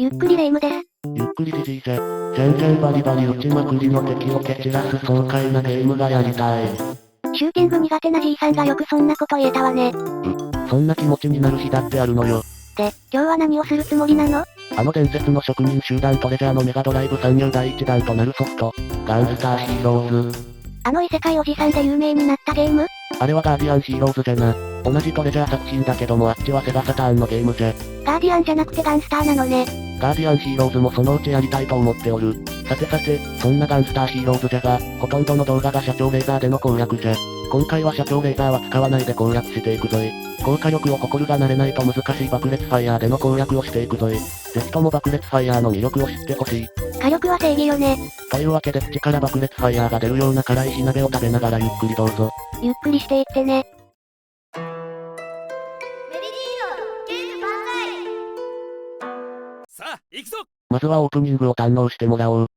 ゆっくりレ夢ムです。ゆっくりじじいじゃ。全然バリバリ撃ちまくりの敵を蹴散らす爽快なゲームがやりたい。シューティング苦手なじいさんがよくそんなこと言えたわね。そんな気持ちになる日だってあるのよ。で、今日は何をするつもりなの？あの伝説の職人集団トレジャーのメガドライブ参入第1弾となるソフト、ガンスターヒーローズ。あの異世界おじさんで有名になったゲーム？あれはガーディアンヒーローズじゃな。同じトレジャー作品だけどもあっちはセガサターンのゲームじゃ。ガーディアンじゃなくてガンスターなのね。ガーディアンヒーローズもそのうちやりたいと思っておる。さてさて、そんなガンスターヒーローズじゃが、ほとんどの動画が社長レーザーでの攻略じゃ。今回は社長レーザーは使わないで攻略していくぞい。高火力を誇るが慣れないと難しい爆裂ファイヤーでの攻略をしていくぞい。ぜひとも爆裂ファイヤーの魅力を知ってほしい。火力は正義よね。というわけで口から爆裂ファイヤーが出るような辛い火鍋を食べながらゆっくりどうぞ。ゆっくりしていってね。メリディーノゲーム万歳。さあ、行くぞ。まずはオープニングを堪能してもらおう。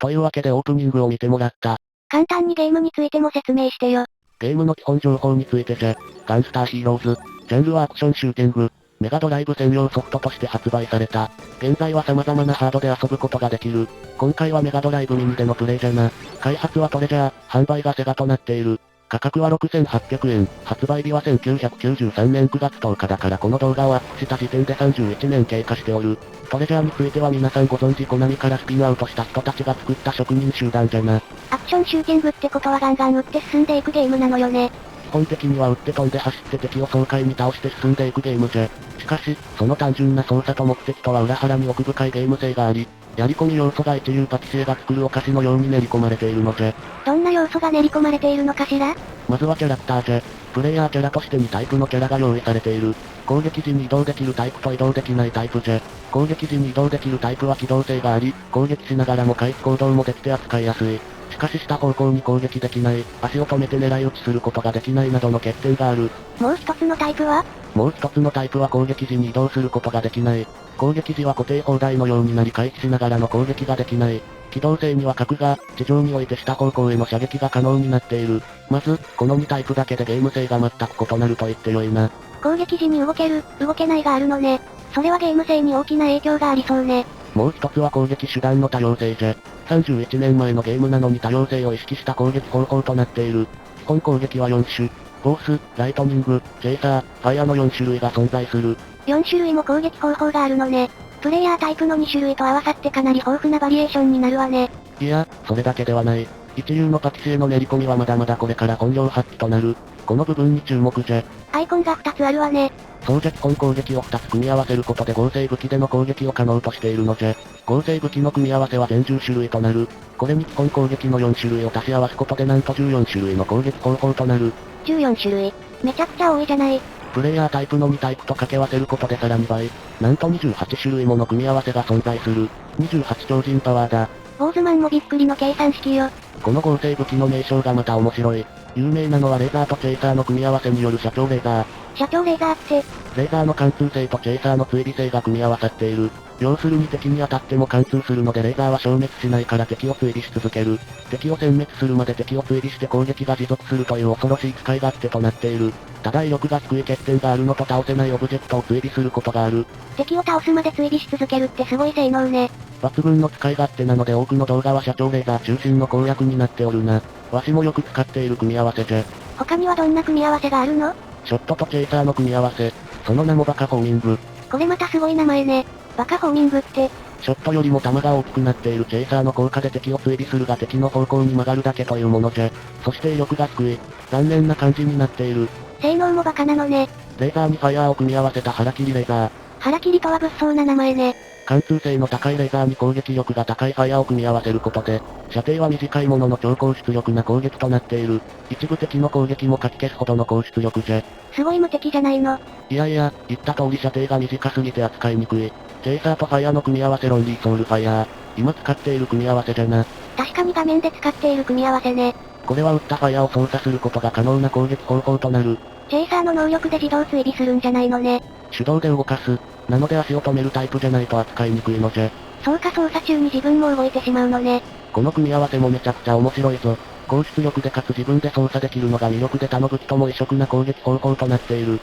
というわけでオープニングを見てもらった。簡単にゲームについても説明してよ。ゲームの基本情報についてじゃ。ガンスターヒーローズ。ジャンルはアクションシューティング。メガドライブ専用ソフトとして発売された。現在は様々なハードで遊ぶことができる。今回はメガドライブミニでのプレイじゃな。開発はトレジャー、販売がセガとなっている。価格は6800円、発売日は1993年9月10日だからこの動画をアップした時点で31年経過しておる。トレジャーについては皆さんご存知コナミからスピンアウトした人たちが作った職人集団じゃな。アクションシューティングってことはガンガン撃って進んでいくゲームなのよね。基本的には撃って飛んで走って敵を爽快に倒して進んでいくゲームじゃ。しかし、その単純な操作と目的とは裏腹に奥深いゲーム性があり、やり込み要素が一流パティシエが作るお菓子のように練り込まれているのじゃ。どんな要素が練り込まれているのかしら？まずはキャラクターじゃ。プレイヤーキャラとして2タイプのキャラが用意されている。攻撃時に移動できるタイプと移動できないタイプじゃ。攻撃時に移動できるタイプは機動性があり、攻撃しながらも回避行動もできて扱いやすい。しかし下方向に攻撃できない、足を止めて狙い撃ちすることができないなどの欠点がある。もう一つのタイプは？もう一つのタイプは攻撃時に移動することができない。攻撃時は固定砲台のようになり回避しながらの攻撃ができない。機動性には核が、地上において下方向への射撃が可能になっている。まず、この2タイプだけでゲーム性が全く異なると言ってよいな。攻撃時に動ける、動けないがあるのね。それはゲーム性に大きな影響がありそうね。もう一つは攻撃手段の多様性じゃ。31年前のゲームなのに多様性を意識した攻撃方法となっている。基本攻撃は4種。フォース、ライトニング、チェイサー、ファイアの4種類が存在する。4種類も攻撃方法があるのね。プレイヤータイプの2種類と合わさってかなり豊富なバリエーションになるわね。いや、それだけではない。一流のパティシエの練り込みはまだまだこれから本領発揮となる。この部分に注目じゃ。アイコンが2つあるわね。装着本攻撃を2つ組み合わせることで合成武器での攻撃を可能としているのじゃ。合成武器の組み合わせは全10種類となる。これに基本攻撃の4種類を足し合わすことでなんと14種類の攻撃方法となる。14種類。めちゃくちゃ多いじゃない。プレイヤータイプの2タイプと掛け合わせることでさらに倍。なんと28種類もの組み合わせが存在する。28超人パワーだ。ウォーズマンもびっくりの計算式よ。この合成武器の名称がまた面白い。有名なのはレーザーとチェイサーの組み合わせによる社長レーザー。社長レーザーって、レーザーの貫通性とチェイサーの追尾性が組み合わさっている。要するに敵に当たっても貫通するのでレーザーは消滅しないから敵を追尾し続ける。敵を殲滅するまで敵を追尾して攻撃が持続するという恐ろしい使い勝手となっている。ただ威力が低い欠点があるのと倒せないオブジェクトを追尾することがある。敵を倒すまで追尾し続けるってすごい性能ね。抜群の使い勝手なので多くの動画は社長レーザー中心の攻略になっておるな。わしもよく使っている組み合わせじゃ。他にはどんな組み合わせがあるの？ショットとチェイサーの組み合わせ。その名もバカホーミング。これまたすごい名前ね。バカホーミングって、ショットよりも弾が大きくなっているチェイサーの効果で敵を追尾するが敵の方向に曲がるだけというものじゃ。そして威力が低い。残念な感じになっている。性能もバカなのね。レーザーにファイヤーを組み合わせた腹切りレーザー。腹切りとは物騒な名前ね。貫通性の高いレーザーに攻撃力が高いファイヤーを組み合わせることで、射程は短いものの超高出力な攻撃となっている。一部敵の攻撃もかき消すほどの高出力じゃ。すごい無敵じゃないの。いやいや、言った通り射程が短すぎて扱いにくい。チェイサーとファイヤーの組み合わせロンリーソウルファイヤー。今使っている組み合わせじゃな。確かに画面で使っている組み合わせね。これは撃ったファイヤーを操作することが可能な攻撃方法となる。チェイサーの能力で自動追尾するんじゃないのね。手動で動かす。なので足を止めるタイプじゃないと扱いにくいのじゃ。そうか操作中に自分も動いてしまうのね。この組み合わせもめちゃくちゃ面白いぞ。高出力でかつ自分で操作できるのが魅力で他の武器とも異色な攻撃方法となっている。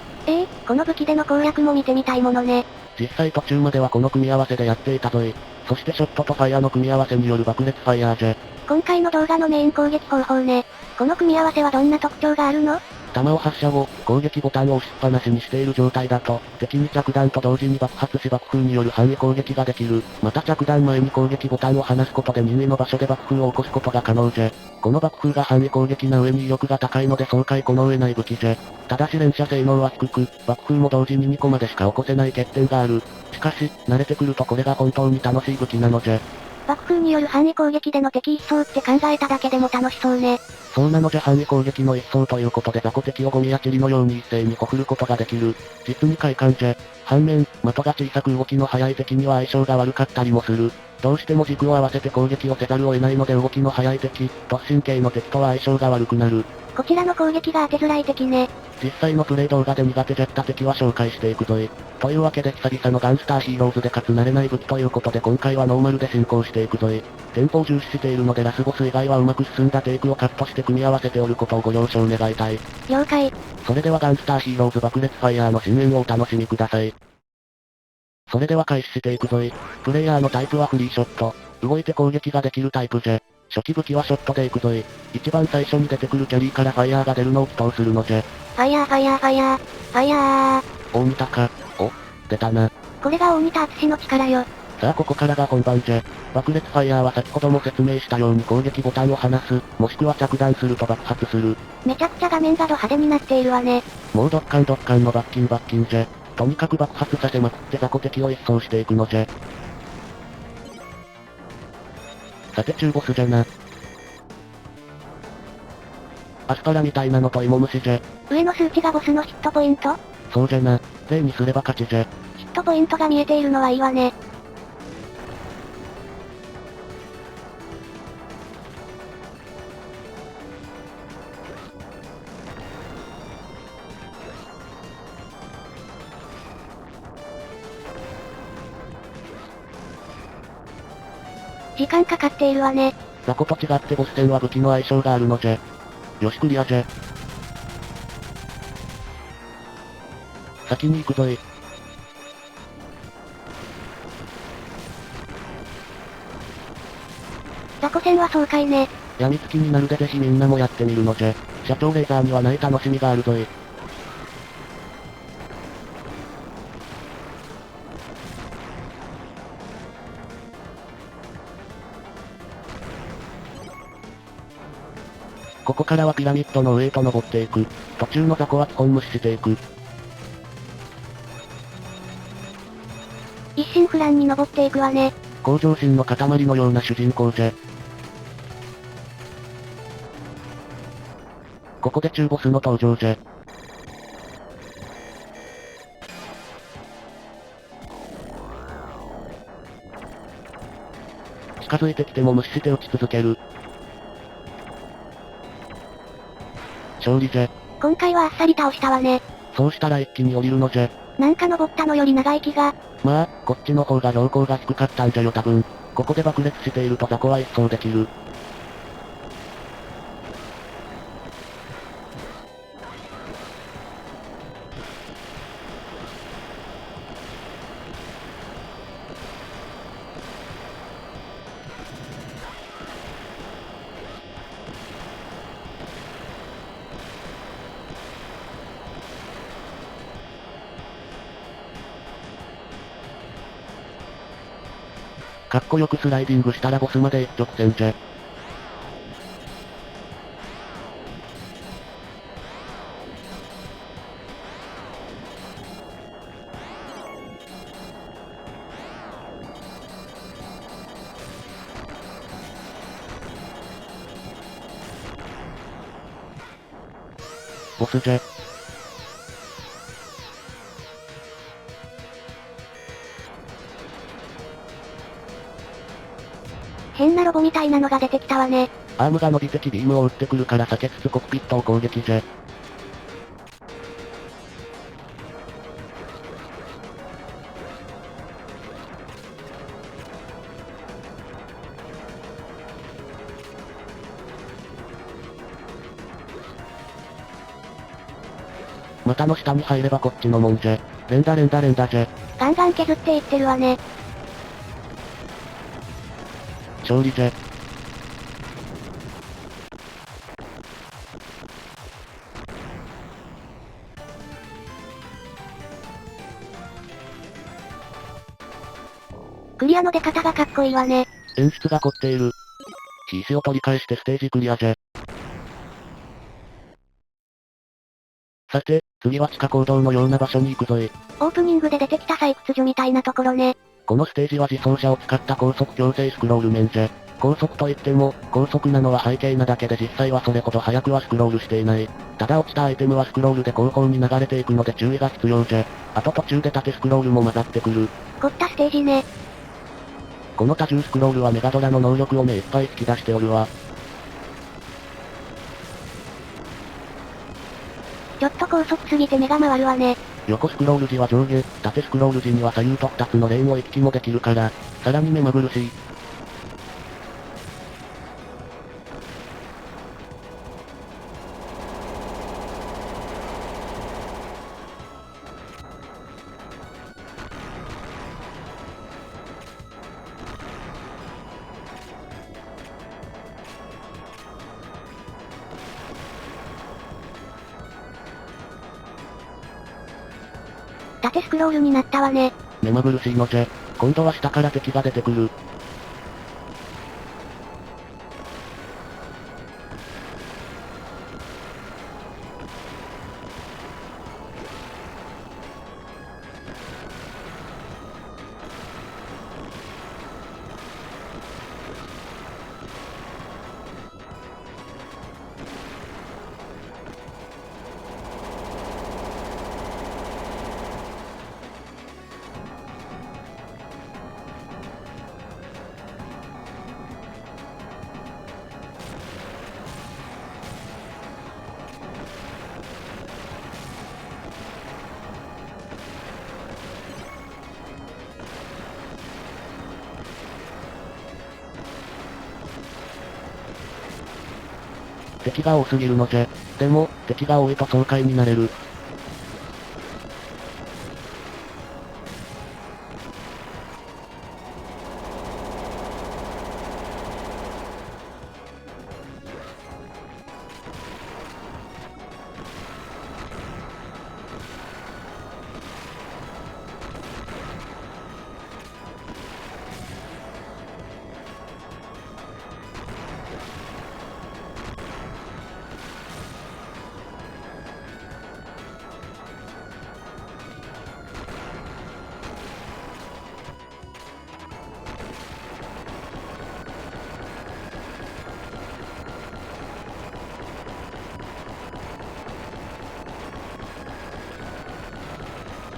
この武器での攻略も見てみたいものね。実際途中まではこの組み合わせでやっていたぞい。そしてショットとファイヤーの組み合わせによる爆裂ファイヤーじゃ。今回の動画のメイン攻撃方法ね。この組み合わせはどんな特徴があるの？弾を発射後、攻撃ボタンを押しっぱなしにしている状態だと、敵に着弾と同時に爆発し爆風による範囲攻撃ができる。また着弾前に攻撃ボタンを離すことで任意の場所で爆風を起こすことが可能じゃ。この爆風が範囲攻撃な上に威力が高いので爽快この上ない武器じゃ。ただし連射性能は低く、爆風も同時に2個までしか起こせない欠点がある。しかし、慣れてくるとこれが本当に楽しい武器なのじゃ。爆風による範囲攻撃での敵一掃って考えただけでも楽しそうね。そうなのじゃ範囲攻撃の一掃ということで雑魚敵をゴミや塵のように一斉にほふることができる。実に快感じゃ。反面、的が小さく動きの速い敵には相性が悪かったりもする。どうしても軸を合わせて攻撃をせざるを得ないので動きの速い敵、突進系の敵とは相性が悪くなる。こちらの攻撃が当てづらい敵ね。実際のプレイ動画で苦手じゃった敵は紹介していくぞい。というわけで久々のガンスターヒーローズでかつ慣れない武器ということで今回はノーマルで進行していくぞい。テンポを重視しているのでラスボス以外はうまく進んだテイクをカットして組み合わせておることをご了承願いたい。了解。それではガンスターヒーローズ爆裂ファイヤーの深淵をお楽しみください。それでは開始していくぞい。プレイヤーのタイプはフリーショット。動いて攻撃ができるタイプじゃ。初期武器はショットでいくぞい。一番最初に出てくるキャリーからファイヤーが出るのを祈祷するのじゃ。ファイヤーファイヤーファイヤー。ファイヤー。大仁田か。お、出たな。これが大仁田敦の力よ。さあここからが本番じゃ。爆裂ファイヤーは先ほども説明したように攻撃ボタンを離す、もしくは着弾すると爆発する。めちゃくちゃ画面がド派手になっているわね。もうドッカンドッカンのバッキンじゃ。とにかく爆発させまくって雑魚敵を一掃していくのじゃ。さて中ボスじゃな。アスパラみたいなのと芋虫じゃ。上の数値がボスのヒットポイント？そうじゃな。例にすれば勝ちじゃ。ヒットポイントが見えているのはいいわね。時間かかっているわね。雑魚と違ってボス戦は武器の相性があるのじゃ。よしクリアじゃ。先に行くぞい。雑魚戦は爽快ね。病みつきになるでぜひみんなもやってみるのじゃ。社長レーザーにはない楽しみがあるぞい。ここからはピラミッドの上へと登っていく。途中の雑魚は基本無視していく。一心不乱に登っていくわね。向上心の塊のような主人公じゃ。ここで中ボスの登場じゃ。近づいてきても無視して撃ち続ける。勝利じゃ。今回はあっさり倒したわね。そうしたら一気に降りるのじゃ。なんか登ったのより長い気が。まあ、こっちの方が標高が低かったんじゃよ多分。ここで爆裂していると雑魚は一掃できる。かっこよくスライディングしたらボスまで一直線じゃ。ボスじゃ。変なロボみたいなのが出てきたわね。アームが伸びてきビームを撃ってくるから避けつつコックピットを攻撃じゃ。股の下に入ればこっちのもんじゃ。連打じゃ。ガンガン削っていってるわね。勝利じゃ。クリアの出方がかっこいいわね。演出が凝っている。石を取り返してステージクリアじゃ。さて、次は地下坑道のような場所に行くぞい。オープニングで出てきた採掘所みたいなところね。このステージは自走車を使った高速強制スクロール面じゃ。高速といっても、高速なのは背景なだけで実際はそれほど速くはスクロールしていない。ただ落ちたアイテムはスクロールで後方に流れていくので注意が必要じゃ。あと途中で縦スクロールも混ざってくる。凝ったステージね。この多重スクロールはメガドラの能力を目いっぱい引き出しておるわ。ちょっと高速すぎて目が回るわね。横スクロール時は上下、縦スクロール時には左右と2つのレーンを行き来もできるから、さらに目まぐるしい。縦スクロールになったわね。目まぐるしいのじゃ。今度は下から敵が出てくる。敵が多すぎるのじゃ。でも、敵が多いと爽快になれる。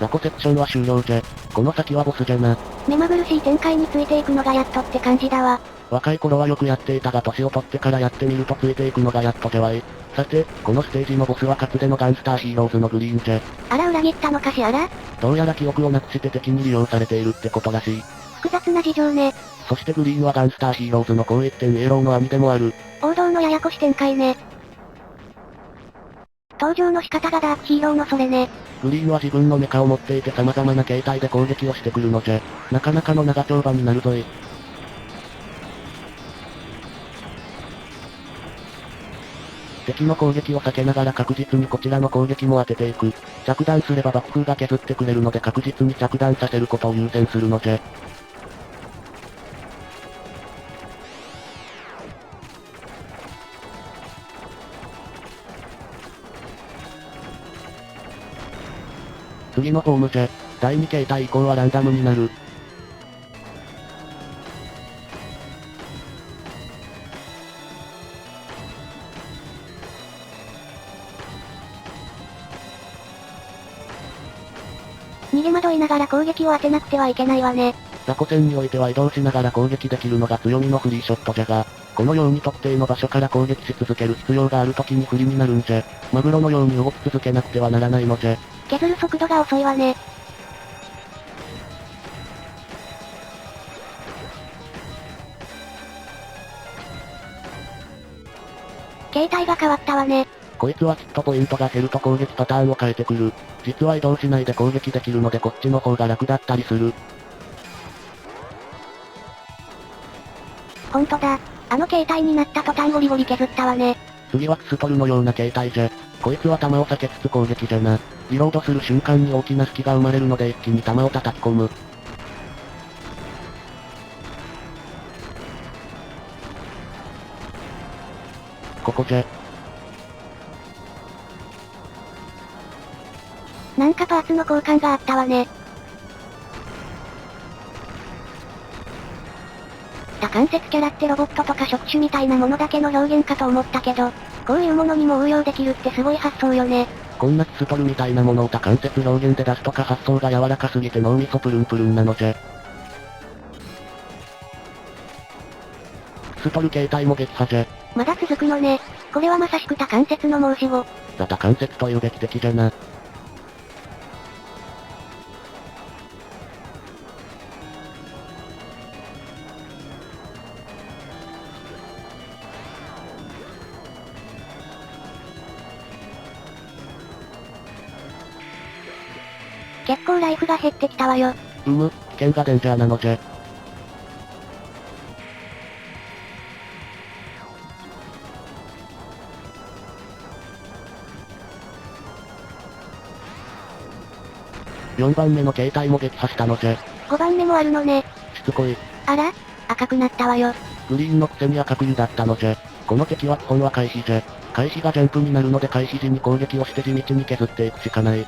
雑魚セクションは終了じゃ。この先はボスじゃな。目まぐるしい展開についていくのがやっとって感じだわ。若い頃はよくやっていたが年を取ってからやってみるとついていくのがやっとじゃわい。さて、このステージのボスはかつてのガンスターヒーローズのグリーンじゃ。あら裏切ったのかしら。どうやら記憶をなくして敵に利用されているってことらしい。複雑な事情ね。そしてグリーンはガンスターヒーローズの紅一点イエローの兄でもある。王道のややこし展開ね。登場の仕方がダークヒーローのそれね。グリーンは自分のメカを持っていて様々な形態で攻撃をしてくるのじゃ。なかなかの長丁場になるぞい。敵の攻撃を避けながら確実にこちらの攻撃も当てていく。着弾すれば爆風が削ってくれるので確実に着弾させることを優先するのじゃ。次のホームじゃ。第2形態以降はランダムになる。逃げ惑いながら攻撃を当てなくてはいけないわね。雑魚戦においては移動しながら攻撃できるのが強みのフリーショットじゃが、このように特定の場所から攻撃し続ける必要がある時に不利になるんじゃ。マグロのように動き続けなくてはならないのじゃ。削る速度が遅いわね。形態が変わったわね。こいつはきっとポイントが減ると攻撃パターンを変えてくる。実は移動しないで攻撃できるのでこっちの方が楽だったりする。ほんとだ。あの形態になった途端ゴリゴリ削ったわね。次はクストルのような形態じゃ。こいつは弾を避けつつ攻撃じゃな。リロードする瞬間に大きな隙が生まれるので一気に弾を叩き込む。ここじゃ。なんかパーツの交換があったわね。多関節キャラってロボットとか触手みたいなものだけの表現かと思ったけど、こういうものにも応用できるってすごい発想よね。こんなキストルみたいなものを多関節表現で出すとか発想が柔らかすぎて脳みそプルンプルンなのじゃ。キストル形態も撃破じゃ。まだ続くのね。これはまさしく多関節の申し子。多関節というべき敵じゃな。結構ライフが減ってきたわよ。危険がデンジャーなのじゃ。4番目の形態も撃破したのじゃ。5番目もあるのね。しつこい。あら赤くなったわよ。グリーンのくせに赤く湯だったのじゃ。この敵は基本は回避じゃ。回避がジャンプになるので回避時に攻撃をして地道に削っていくしかない。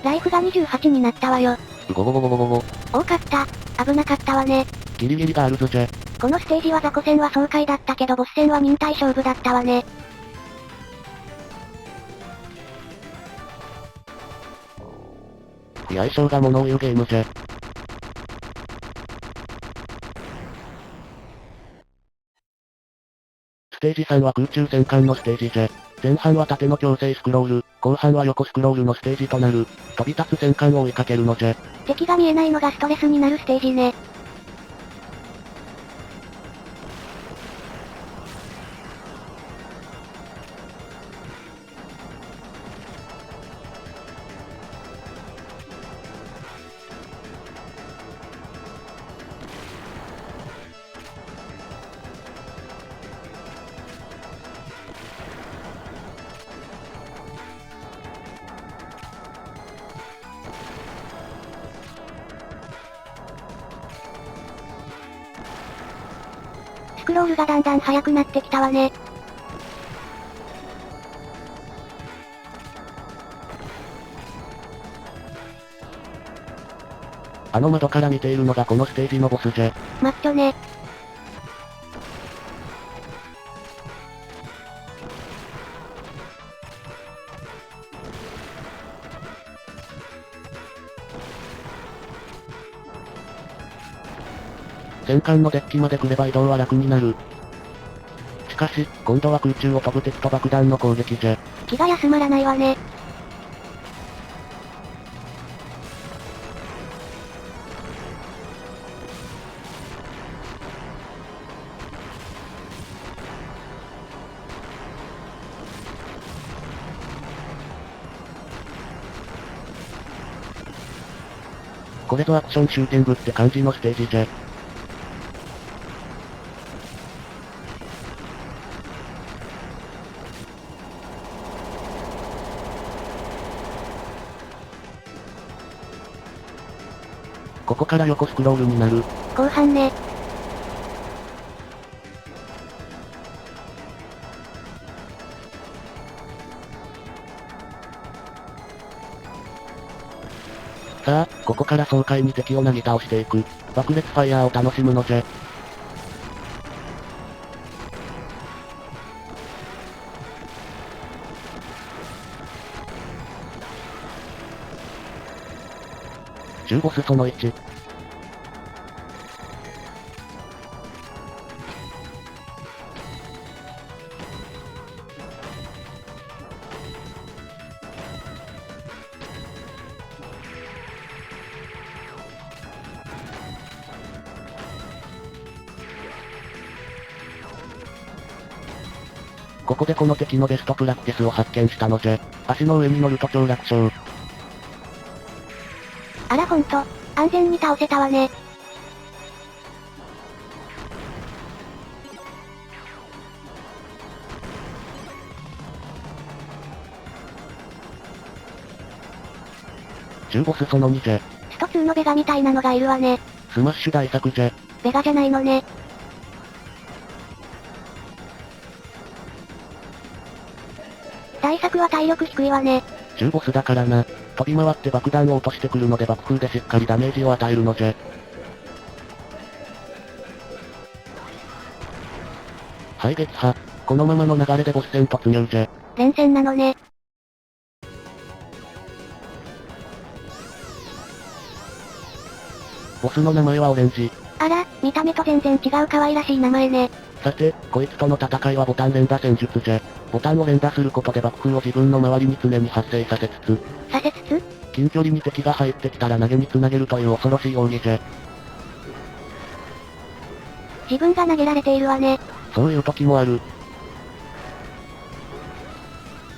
ライフが28になったわよ。ゴゴゴゴゴゴゴ。多かった。危なかったわね。ギリギリガールズじゃ。このステージは雑魚戦は爽快だったけどボス戦は忍耐勝負だったわね。相性が物を言うゲームじゃ。ステージ3は空中戦艦のステージじゃ。前半は縦の強制スクロール、後半は横スクロールのステージとなる。飛び立つ戦艦を追いかけるのじゃ。敵が見えないのがストレスになるステージね。スクロールがだんだん速くなってきたわね。あの窓から見ているのがこのステージのボスじゃ。マッチョね。戦艦のデッキまで来れば移動は楽になる。しかし、今度は空中を飛ぶ敵と爆弾の攻撃じゃ。気が休まらないわね。これぞアクションシューティングって感じのステージじゃ。ここから横スクロールになる。後半ね。さあ、ここから爽快に敵をなぎ倒していく。爆裂ファイヤーを楽しむのじゃ。中ボスその1。ここでこの敵のベストプラクティスを発見したのじゃ。足の上に乗ると超楽勝。あらほんと、安全に倒せたわね。中ボスその2じゃ。スト2のベガみたいなのがいるわね。スマッシュ大作じゃ。ベガじゃないのね。大作は体力低いわね。中ボスだからな。飛び回って爆弾を落としてくるので爆風でしっかりダメージを与えるのじゃ。はい撃破。このままの流れでボス戦突入じゃ。連戦なのね。ボスの名前はオレンジ。あら、見た目と全然違う可愛らしい名前ね。さて、こいつとの戦いはボタン連打戦術じゃ。ボタンを連打することで爆風を自分の周りに常に発生させつつ、近距離に敵が入ってきたら投げに繋げるという恐ろしい奥義じゃ。自分が投げられているわね。そういう時もある。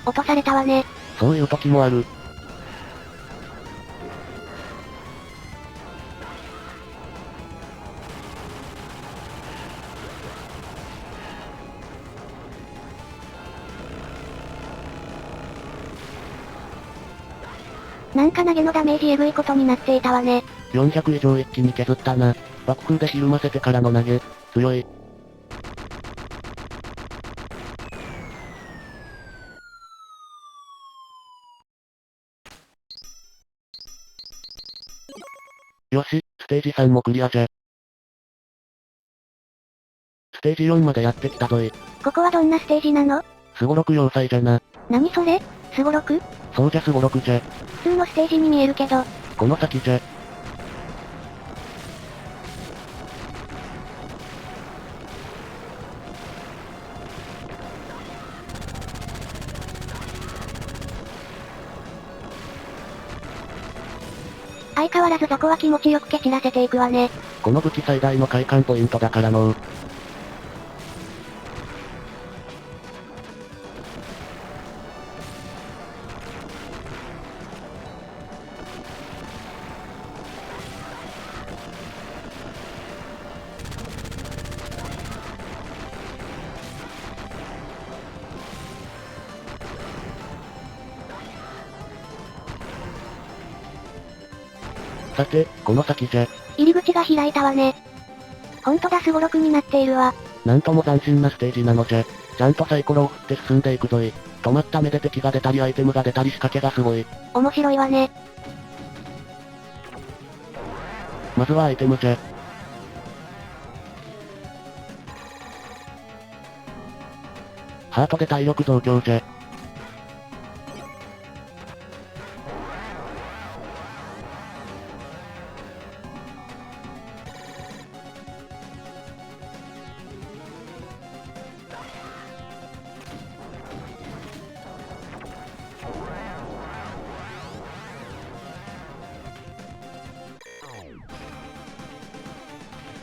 落とされたわね。そういう時もある。なんか投げのダメージエグいことになっていたわね。400以上一気に削ったな。爆風でひるませてからの投げ、強い。よし、ステージ3もクリアじゃ。ステージ4までやってきたぞい。ここはどんなステージなの？スゴロク要塞じゃな。何それ？スゴロク？そうじゃスゴロクじゃ。普通のステージに見えるけど。この先じゃ。相変わらず雑魚は気持ちよく蹴散らせていくわね。この武器最大の快感ポイントだからのう。さて、この先じゃ。入り口が開いたわね。ほんとだスゴロクになっているわ。なんとも斬新なステージなのじゃ。ちゃんとサイコロを振って進んでいくぞい。止まった目で敵が出たりアイテムが出たり仕掛けがすごい。面白いわね。まずはアイテムじゃ。ハートで体力増強じゃ。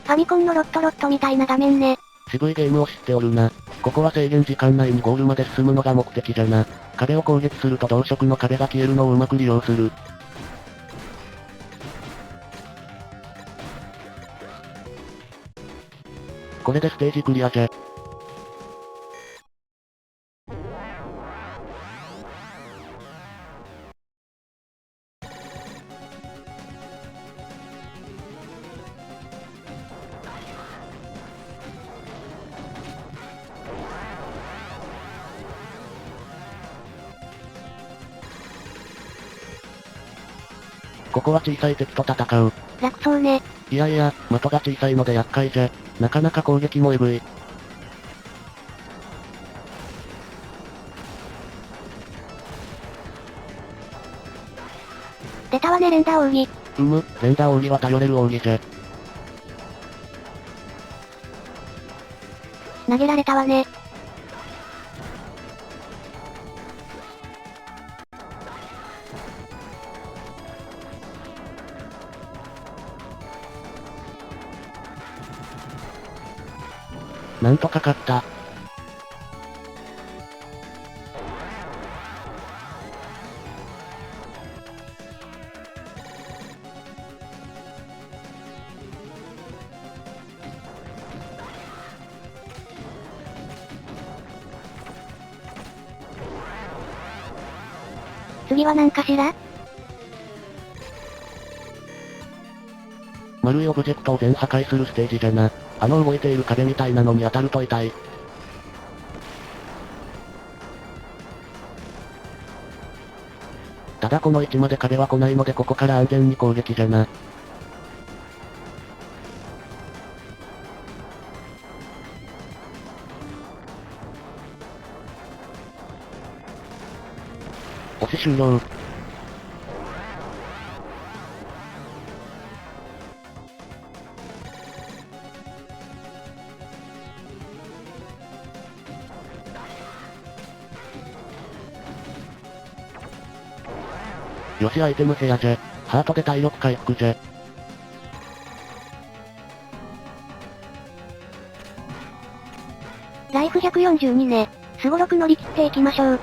ファミコンのロットみたいな画面ね。渋いゲームを知っておるな。ここは制限時間内にゴールまで進むのが目的じゃな。壁を攻撃すると同色の壁が消えるのをうまく利用する。これでステージクリアじゃ。ここは小さい敵と戦う。楽そうね。いやいや、的が小さいので厄介じゃ。なかなか攻撃もエグい。出たわね連打扇。連打扇は頼れる扇じゃ。投げられたわね。なんとか勝った。次は何かしら？丸いオブジェクトを全破壊するステージじゃな。動いている壁みたいなのに当たると痛い。ただこの位置まで壁は来ないのでここから安全に攻撃じゃな。押し終了。よしアイテム部屋じゃ。ハートで体力回復じゃ。ライフ142ね。すごろく乗り切っていきましょう。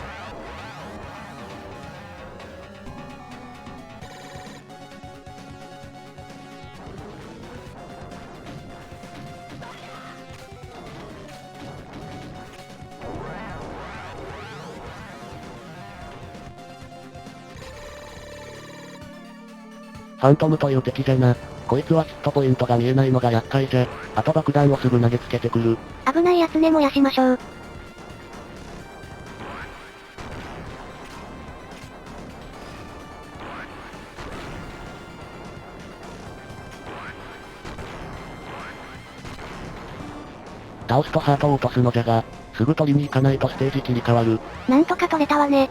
ファントムという敵じゃな。こいつはヒットポイントが見えないのが厄介じゃ。あと爆弾をすぐ投げつけてくる。危ないやつね燃やしましょう。倒すとハートを落とすのじゃが、すぐ取りに行かないとステージ切り替わる。なんとか取れたわね。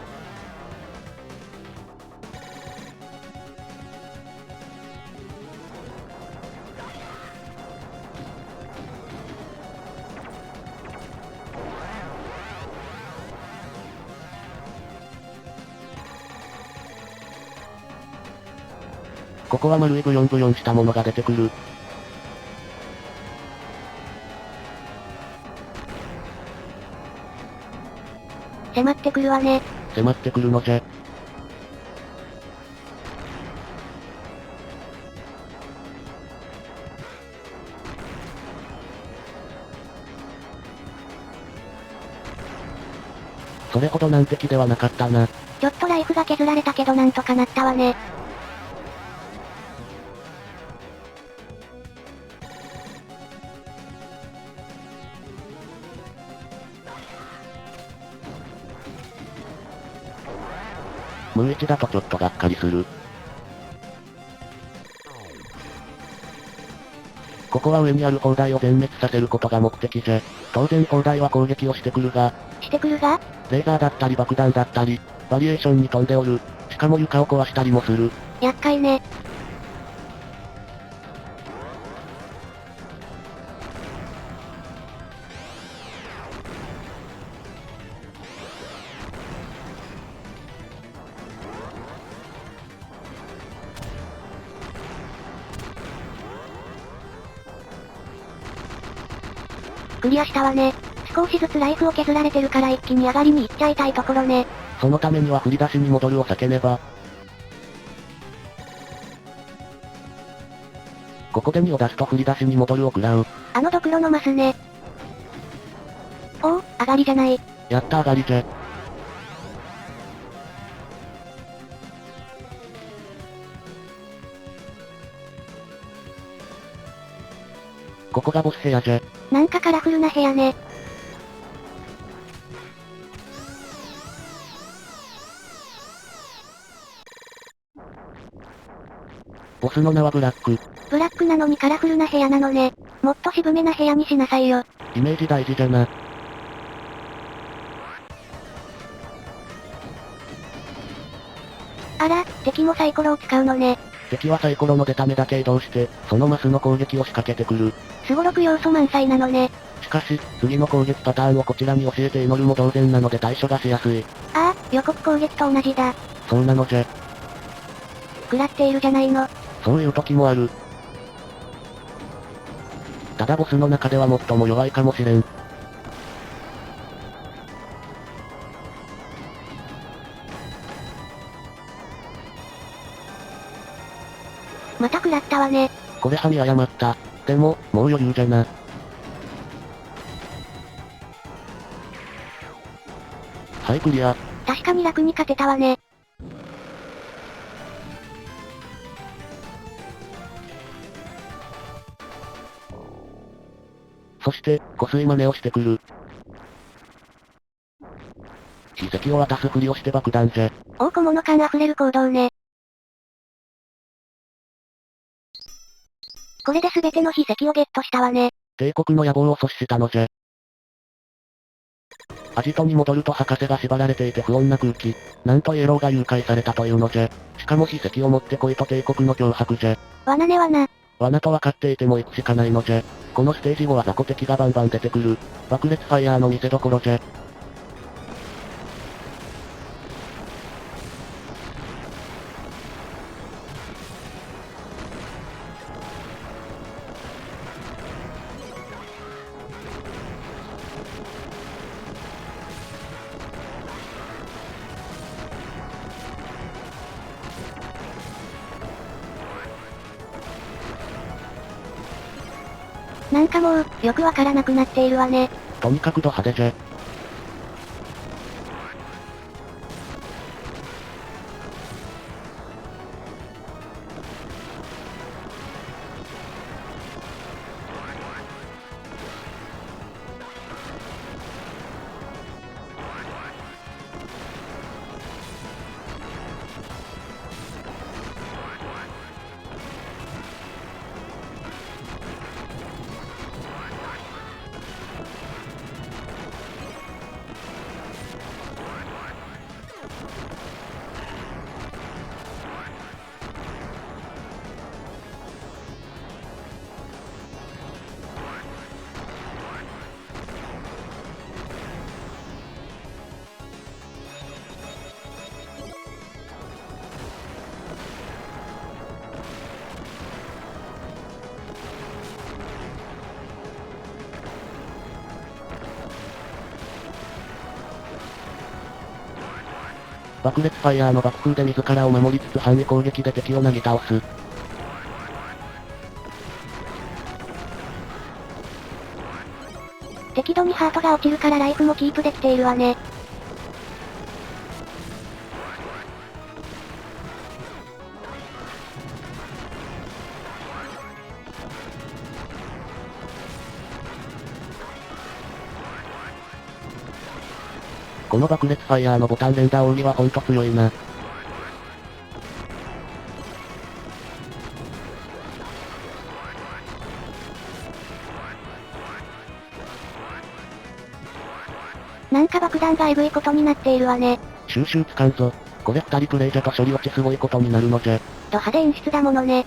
ここは丸いブヨンブヨンしたものが出てくる。迫ってくるわね。迫ってくるのじゃ。それほど難敵ではなかったな。ちょっとライフが削られたけどなんとかなったわね。無一だとちょっとがっかりする。ここは上にある砲台を全滅させることが目的じゃ。当然砲台は攻撃をしてくるが、してくるが？レーザーだったり爆弾だったり、バリエーションに飛んでおる。しかも床を壊したりもする。厄介ね。クリアしたわね。少しずつライフを削られてるから一気に上がりに行っちゃいたいところね。そのためには振り出しに戻るを避けねば。ここで2を出すと振り出しに戻るを食らう。あのドクロのマスね。おお、上がりじゃない。やった上がりじゃ。ここがボス部屋じゃ。なんかカラフルな部屋ね。ボスの名はブラック。ブラックなのにカラフルな部屋なのね。もっと渋めな部屋にしなさいよ。イメージ大事じゃな。あら、敵もサイコロを使うのね。敵はサイコロの出た目だけ移動して、そのマスの攻撃を仕掛けてくる。すごろく要素満載なのね。しかし、次の攻撃パターンをこちらに教えて祈るも同然なので対処がしやすい。ああ、予告攻撃と同じだ。そうなのじゃ。食らっているじゃないの。そういう時もある。ただボスの中では最も弱いかもしれん。また食らったわね。これは見誤った。でも、もう余裕じゃな。はいクリア。確かに楽に勝てたわね。そして、湖水真似をしてくる。秘石を渡すふりをして爆弾じゃ。大小物感あふれる行動ね。これで全ての秘石をゲットしたわね。帝国の野望を阻止したのじゃ。アジトに戻ると博士が縛られていて不穏な空気。なんとイエローが誘拐されたというのじゃ。しかも秘石を持ってこいと帝国の脅迫じゃ。罠ね罠。罠と分かっていても行くしかないのじゃ。このステージ後は雑魚敵がバンバン出てくる。爆裂ファイヤーの見せ所じゃ。なんかもう、よくわからなくなっているわね。とにかくド派手じゃ。爆裂ファイヤーの爆風で自らを守りつつ範囲攻撃で敵をなぎ倒す。適度にハートが落ちるからライフもキープできているわね。この爆裂ファイヤーのボタン連打奥義はほんと強いな。がエグいことになっているわね。収集つかんぞ。これ2人プレイじゃと処理落ちすごいことになるのじゃ。ド派手演出だものね。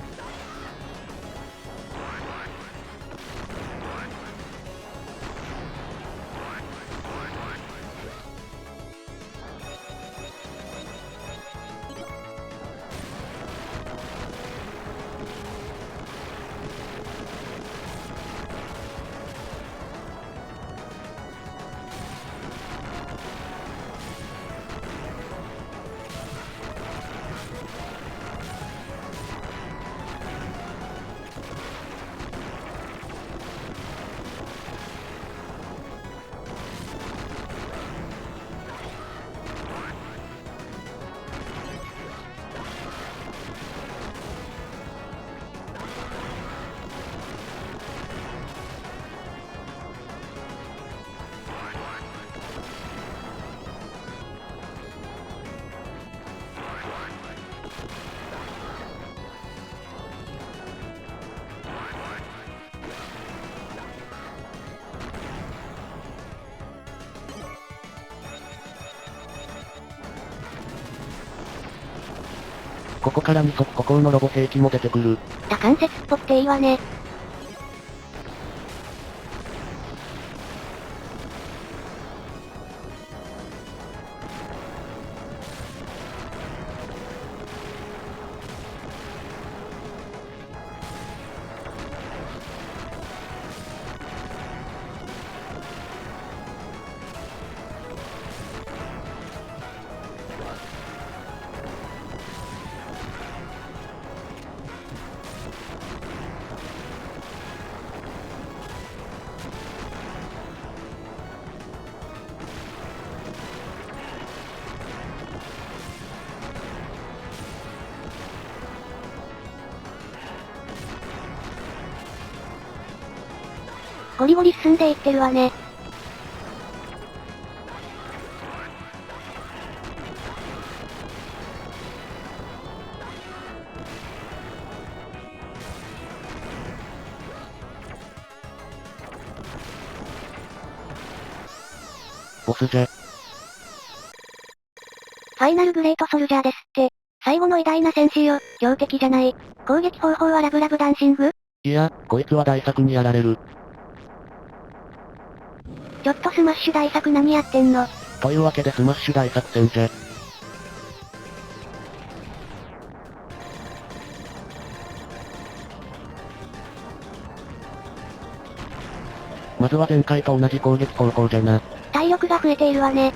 ここから二足歩行のロボ兵器も出てくる。多関節っぽくていいわね。ゴリゴリ進んでいってるわね。ボスじゃ。ファイナルグレートソルジャーですって。最後の偉大な戦士よ、強敵じゃない。攻撃方法はラブラブダンシング？いや、こいつは大作にやられる。ちょっとスマッシュ大作何やってんの？というわけでスマッシュ大作戦じゃ。まずは前回と同じ攻撃方法じゃな。体力が増えているわね。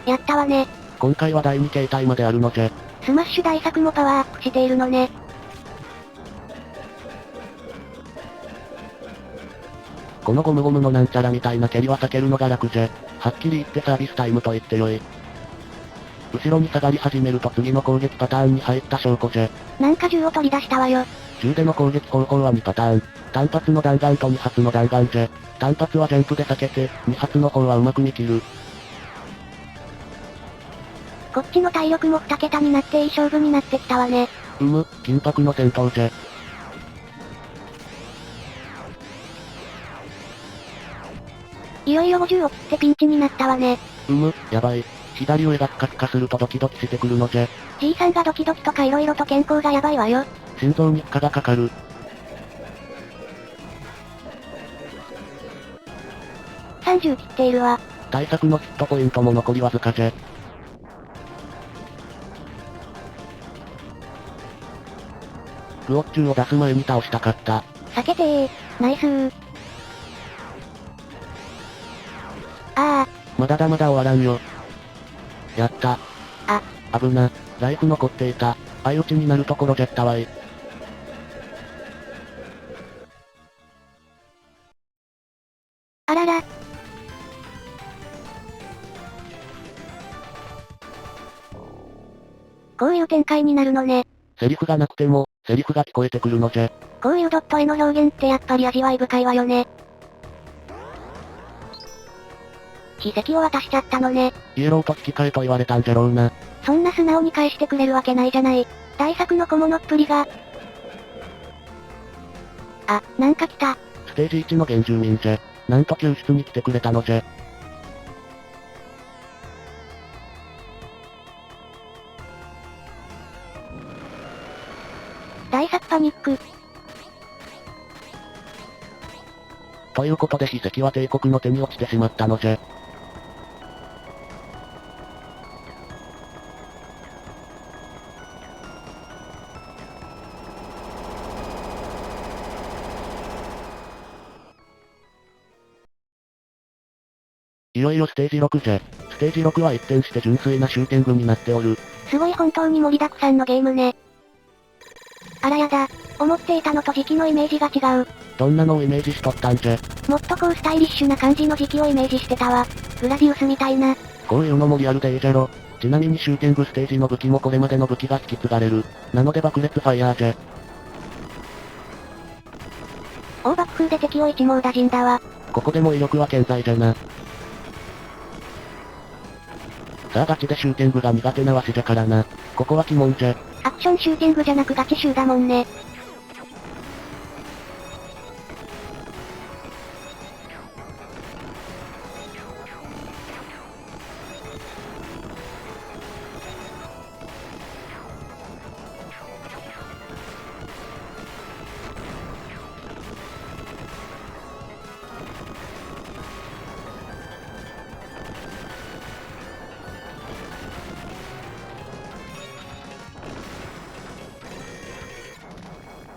やったわね。今回は第2形態まであるのじゃ。スマッシュ大作もパワーアップしているのね。このゴムゴムのなんちゃらみたいな蹴りは避けるのが楽じゃ。はっきり言ってサービスタイムと言ってよい。後ろに下がり始めると次の攻撃パターンに入った証拠じゃ。なんか銃を取り出したわよ。銃での攻撃方法は2パターン。単発の弾丸と2発の弾丸じゃ。単発はジャンプで避けて、2発の方はうまく見切る。こっちの体力も2桁になっていい勝負になってきたわね。緊迫の戦闘じゃ。いよいよ50を切ってピンチになったわね。やばい。左上が不活化するとドキドキしてくるのじゃ。G さんがドキドキとか色々と健康がやばいわよ。心臓に負荷がかかる。30切っているわ。対策のヒットポイントも残りわずかじゃ。クオッチューを出す前に倒したかった。避けてー。ナイスー。あまだ終わらんよ。やった。あ。危な。ライフ残っていた。相打ちになるところじゃったわい。あらら。こういう展開になるのね。セリフがなくても、セリフが聞こえてくるのじゃ。こういうドット絵の表現ってやっぱり味わい深いわよね。奇跡を渡しちゃったのね。イエローと引き換えと言われたんじゃろうな。そんな素直に返してくれるわけないじゃない。大作の小物っぷりが。あ、なんか来た。ステージ1の原住民じゃ。なんと救出に来てくれたのじゃ。大作パニック。ということで秘跡は帝国の手に落ちてしまったのじゃ。いよいよステージ6じゃ。ステージ6は一転して純粋なシューティングになっておる。すごい本当に盛りだくさんのゲームね。あらやだ。思っていたのと時期のイメージが違う。どんなのをイメージしとったんじゃ。もっとこうスタイリッシュな感じの時期をイメージしてたわ。グラディウスみたいな。こういうのもリアルでいいじゃろ。ちなみにシューティングステージの武器もこれまでの武器が引き継がれる。なので爆裂ファイヤーじゃ。大爆風で敵を一網打尽だわ。ここでも威力は健在じゃな。さあガチでシューティングが苦手なわしじゃからな。ここは鬼門じゃ。アクションシューティングじゃなくガチシューだもんね。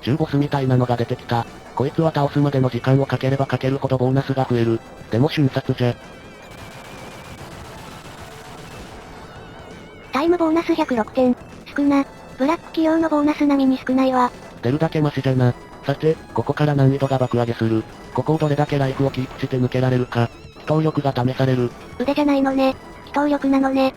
中ボスみたいなのが出てきた。こいつは倒すまでの時間をかければかけるほどボーナスが増える。でも瞬殺じゃ。タイムボーナス106点。少な。ブラック企業のボーナス並みに少ないわ。出るだけマシじゃな。さて、ここから難易度が爆上げする。ここをどれだけライフをキープして抜けられるか。機動力が試される。腕じゃないのね。機動力なのね。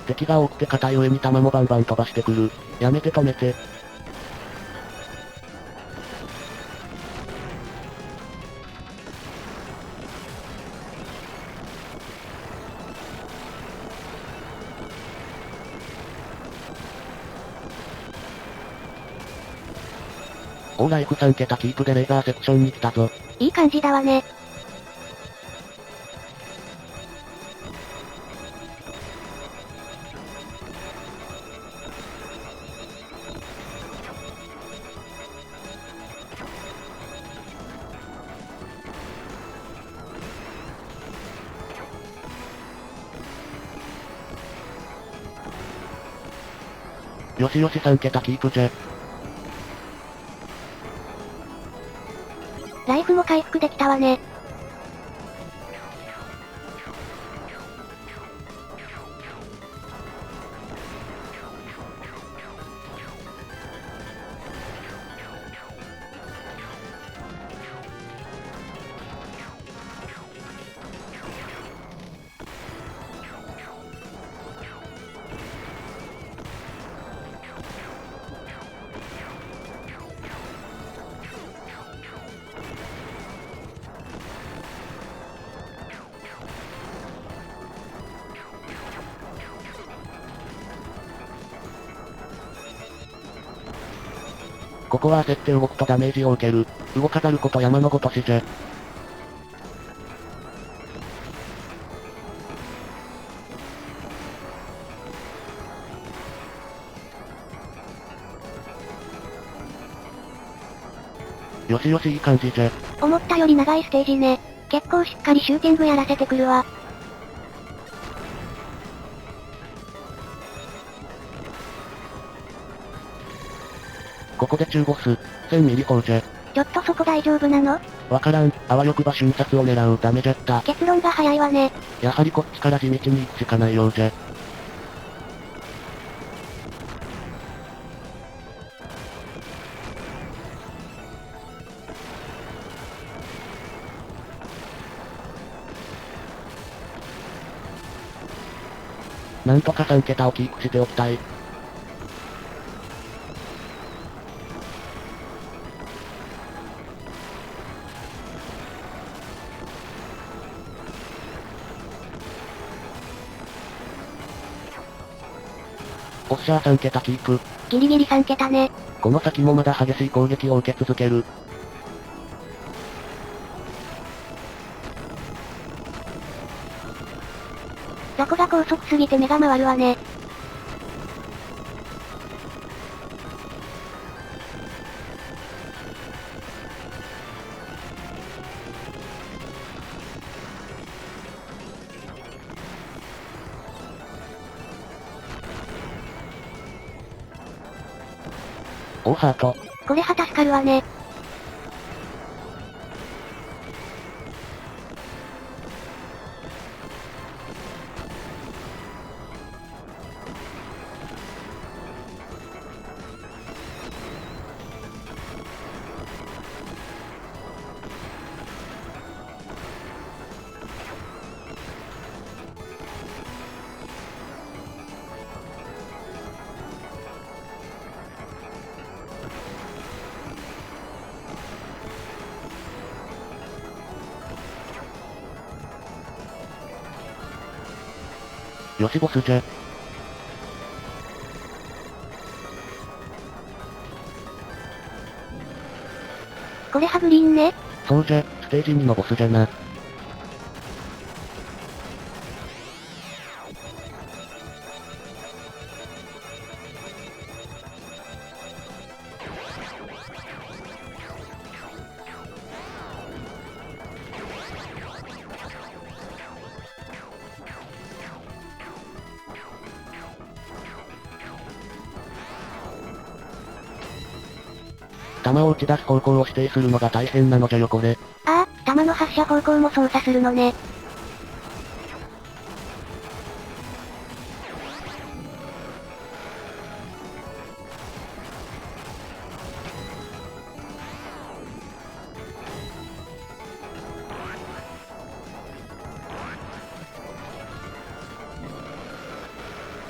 敵が多くて硬い上に弾もバンバン飛ばしてくる。やめて止めて。オーライフ3桁キープでレーザーセクションに来たぞ。いい感じだわね。よしよし3桁キープじゃ。ライフも回復できたわね。ここは焦って動くとダメージを受ける。動かざること山のごとしじゃ。よしよしいい感じじゃ。思ったより長いステージね。結構しっかりシューティングやらせてくるわ。ここで中ボス、1000ミリ砲じゃ。ちょっとそこ大丈夫なの？わからん、あわよくば瞬殺を狙う、ダメじゃった。結論が早いわね。やはりこっちから地道に行くしかないようじゃ。なんとか3桁をキープしておきたい。おっしゃー3桁キープ。ギリギリ3桁ね。この先もまだ激しい攻撃を受け続ける。雑魚が高速すぎて目が回るわね。オーハート。これは助かるわね。よしボスじゃ。これはグリーンね。そうじゃ、ステージ2のボスじゃな。弾を打ち出す方向を指定するのが大変なのじゃよこれ。ああ、弾の発射方向も操作するのね。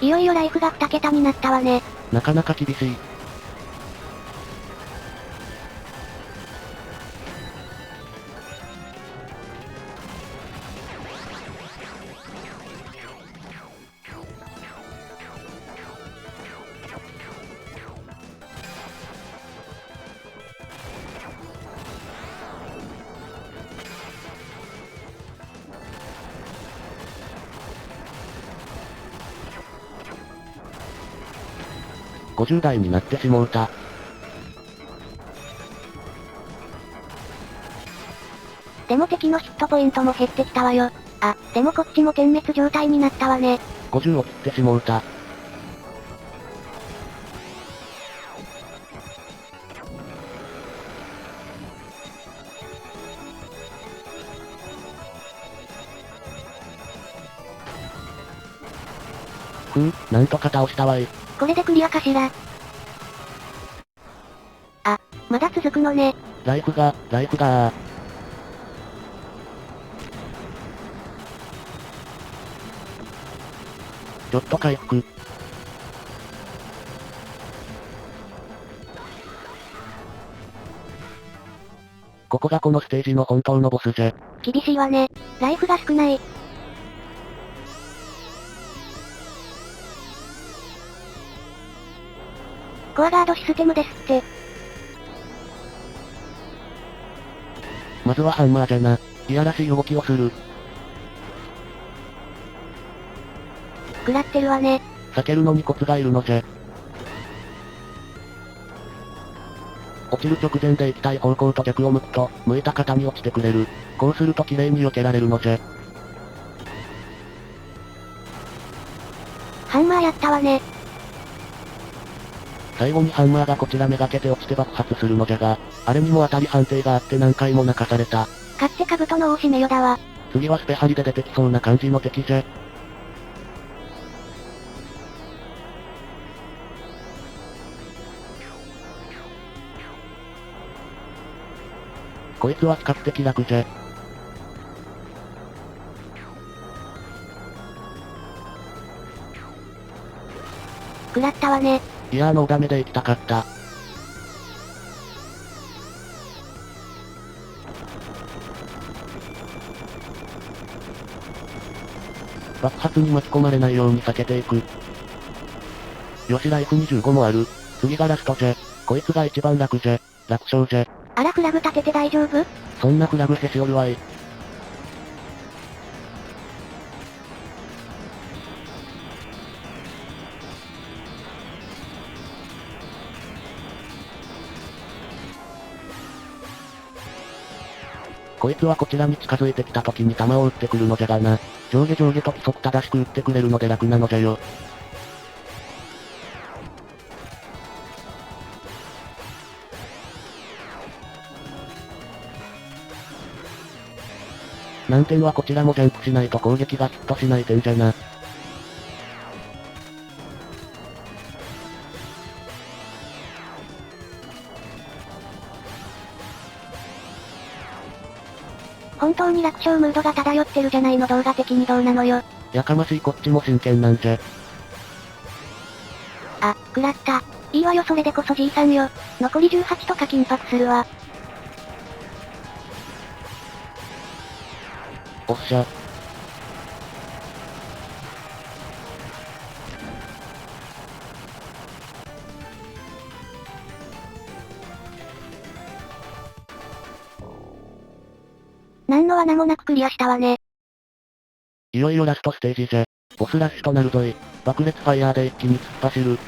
いよいよライフが2桁になったわね。なかなか厳しい。50代になってしもうた。でも敵のヒットポイントも減ってきたわよ。あ、でもこっちも点滅状態になったわね。 50を切ってしもうた。なんとか倒したわい。これでクリアかしら。あ、まだ続くのね。ライフがちょっと回復。ここがこのステージの本当のボスじゃ。厳しいわね。ライフが少ない。コアガードシステムですって。まずはハンマーじゃな。いやらしい動きをする。食らってるわね。避けるのにコツがいるのじゃ。落ちる直前で行きたい方向と逆を向くと、向いた方に落ちてくれる。こうすると綺麗に避けられるのじゃ。ハンマーやったわね。最後にハンマーがこちらめがけて落ちて爆発するのじゃが、あれにも当たり判定があって何回も泣かされた。勝って兜の大締めよだわ。次はスペハリで出てきそうな感じの敵じゃ。こいつは比較的楽じゃ。食らったわね。いやのダメで行きたかった。爆発に巻き込まれないように避けていく。よしライフ25もある。次がラストじゃ。こいつが一番楽じゃ。楽勝じゃ。あらフラグ立てて大丈夫？そんなフラグへしおるわい。こいつはこちらに近づいてきた時に弾を撃ってくるのじゃがな。上下上下と規則正しく撃ってくれるので楽なのじゃよ。難点はこちらもジャンプしないと攻撃がヒットしない点じゃな。本当に楽勝ムードが漂ってるじゃないの動画的にどうなのよ。やかましいこっちも真剣なんじゃ。あ、食らった。いいわよそれでこそじいさんよ。残り18とか緊迫するわ。おっしゃ。何の罠もなくクリアしたわね。いよいよラストステージじゃ。ボスラッシュとなるぞい。爆裂ファイヤーで一気に突っ走る。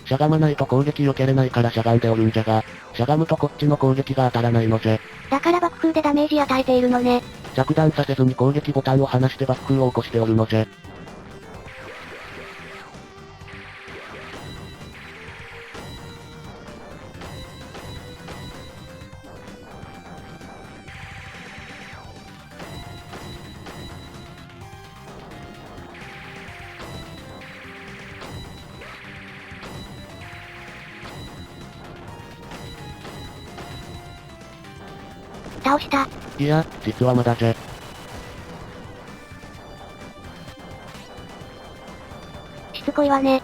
しゃがまないと攻撃避けれないからしゃがんでおるんじゃが、しゃがむとこっちの攻撃が当たらないのじゃ。だから爆風でダメージ与えているのね。着弾させずに攻撃ボタンを離して爆風を起こしておるのじゃ。倒した。いや、実はまだじゃ。しつこいわね。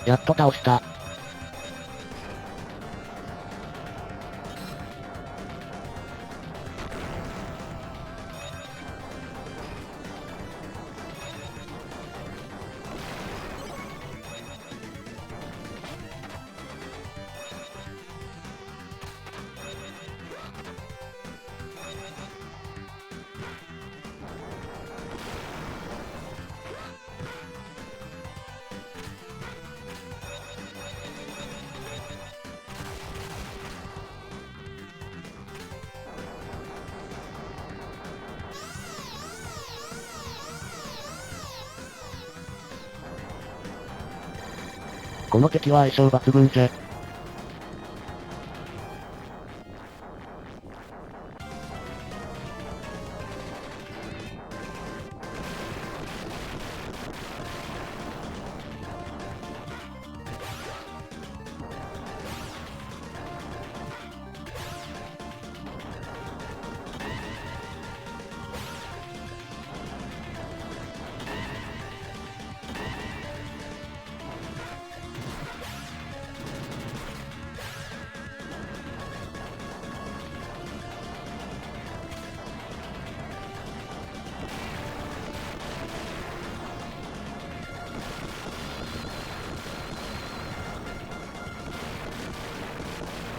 やっと倒した。この敵は相性抜群じゃ。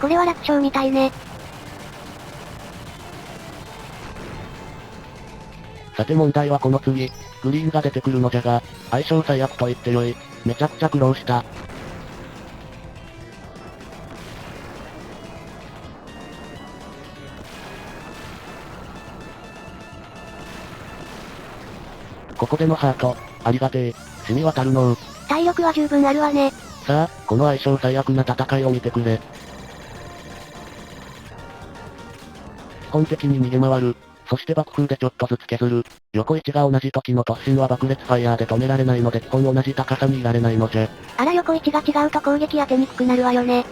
これは楽勝みたいね。さて問題はこの次、グリーンが出てくるのじゃが、相性最悪と言ってよい。めちゃくちゃ苦労した。ここでのハート、ありがてえ。染み渡るのう。体力は十分あるわね。さあ、この相性最悪な戦いを見てくれ。基本的に逃げ回る。そして爆風でちょっとずつ削る。横位置が同じ時の突進は爆裂ファイヤーで止められないので基本同じ高さにいられないのじゃ。あら横位置が違うと攻撃当てにくくなるわよね。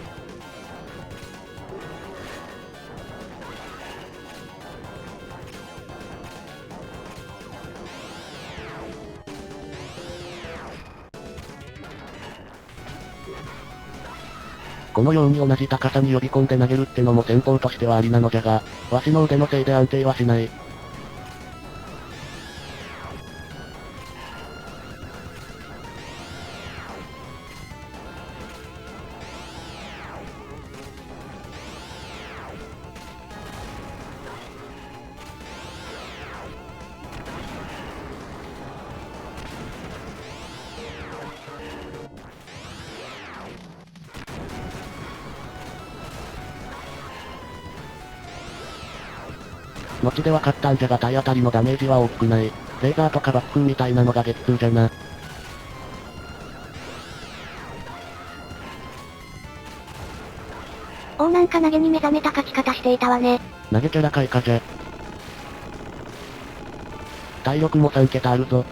このように同じ高さに呼び込んで投げるってのも戦法としてはありなのじゃが、わしの腕のせいで安定はしない。後で分かったんじゃが体当たりのダメージは大きくない。レーザーとか爆風みたいなのが激痛じゃな。なんか投げに目覚めた勝ち方していたわね。投げキャラ開花じゃ。体力も3桁あるぞ。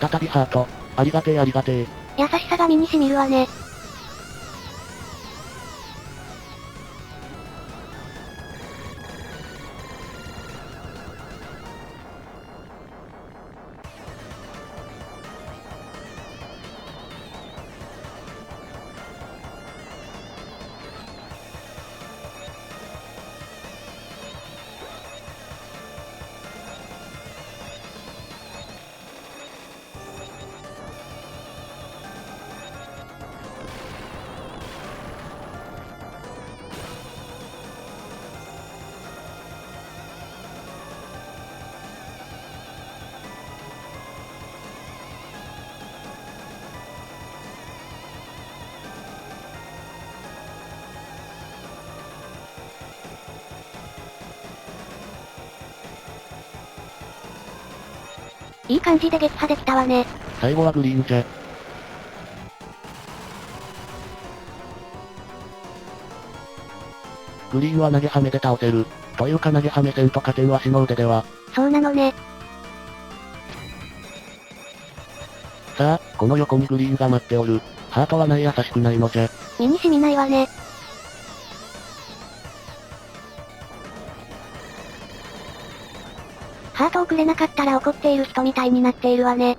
再びハート。ありがてえありがてえ。優しさが身に染みるわね。いい感じで撃破できたわね。最後はグリーンじゃ。グリーンは投げはめで倒せる。というか投げはめせんと加点はしの腕では。そうなのね。さあ、この横にグリーンが待っておる。ハートはない優しくないのじゃ。身に染みないわね。ハートをくれなかったら怒っている人みたいになっているわね。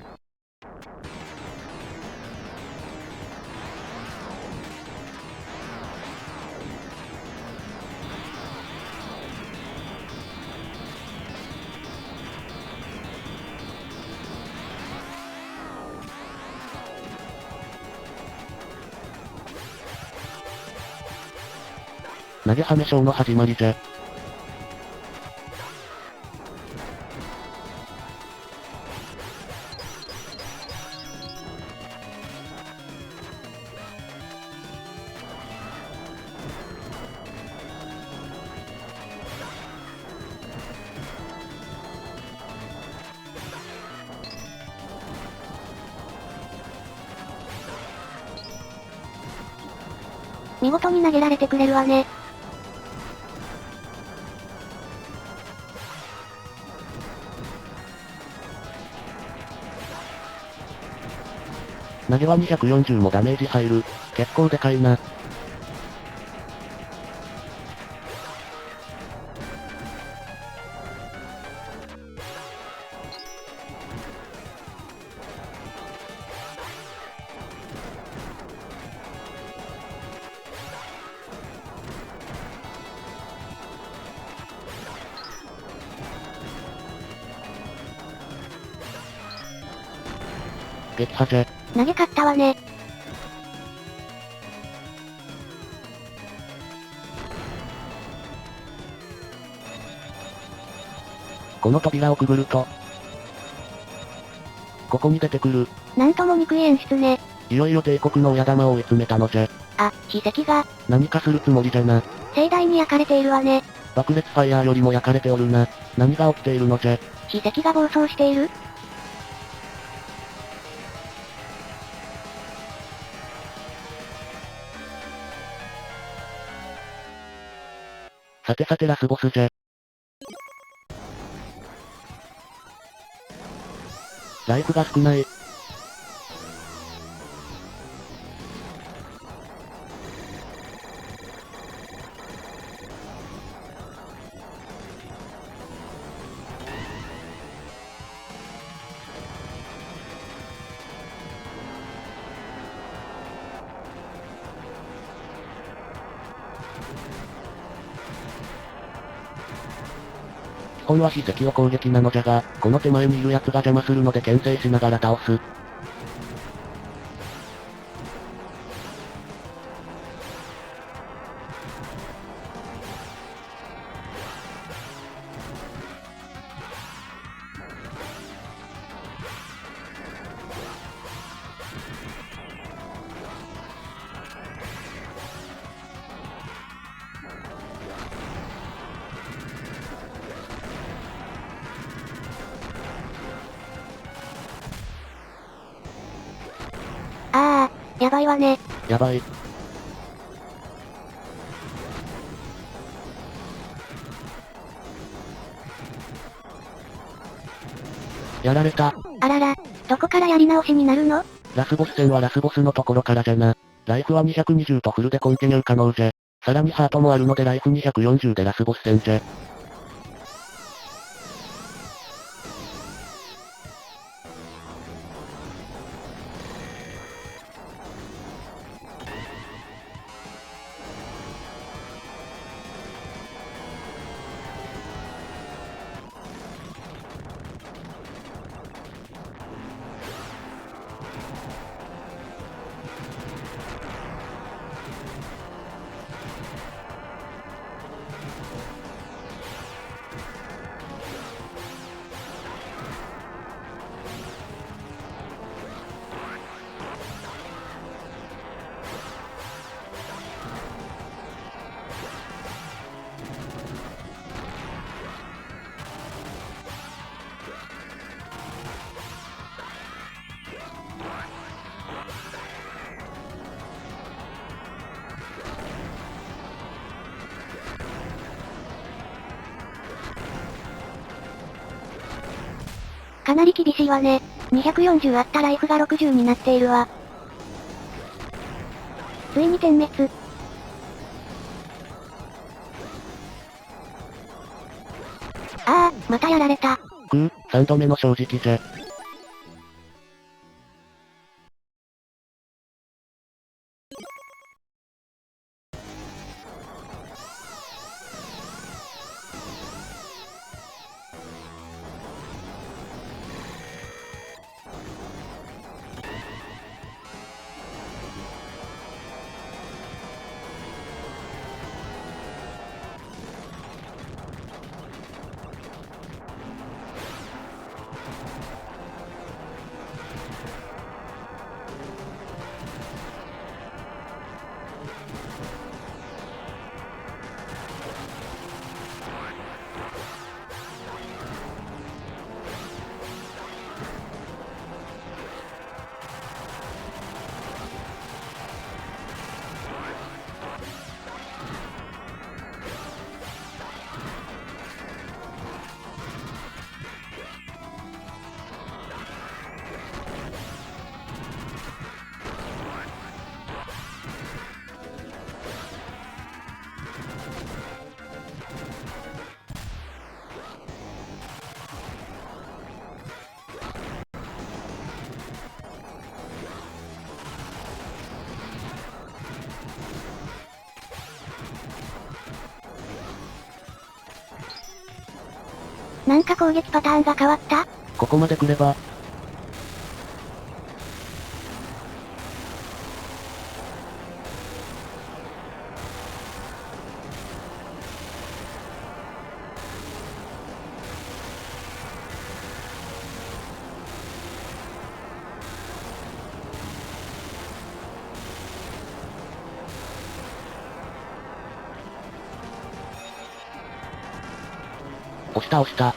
投げはめショーの始まりじゃ。見事に投げられてくれるわね。投げは240もダメージ入る。結構でかいな。撃破じゃ。投げ勝ったわね。この扉をくぐると、ここに出てくる。なんとも憎い演出ね。いよいよ帝国の親玉を追い詰めたのじゃ。あ、秘跡が、何かするつもりじゃな。盛大に焼かれているわね。爆裂ファイヤーよりも焼かれておるな。何が起きているのじゃ。秘跡が暴走している？さてさてラスボスじゃ。ライフが少ない。基本は秘跡を攻撃なのじゃが、この手前にいる奴が邪魔するので牽制しながら倒す。ああ、やばいわね。やばい。やられた。あらら、どこからやり直しになるの？ラスボス戦はラスボスのところからじゃな。ライフは220とフルでコンティニュー可能じゃ。さらにハートもあるのでライフ240でラスボス戦じゃ。かなり厳しいわね。240あったライフが60になっているわ。ついに点滅。ああ、またやられた。3度目の正直じゃ。なんか攻撃パターンが変わった？ここまで来れば、押した押した。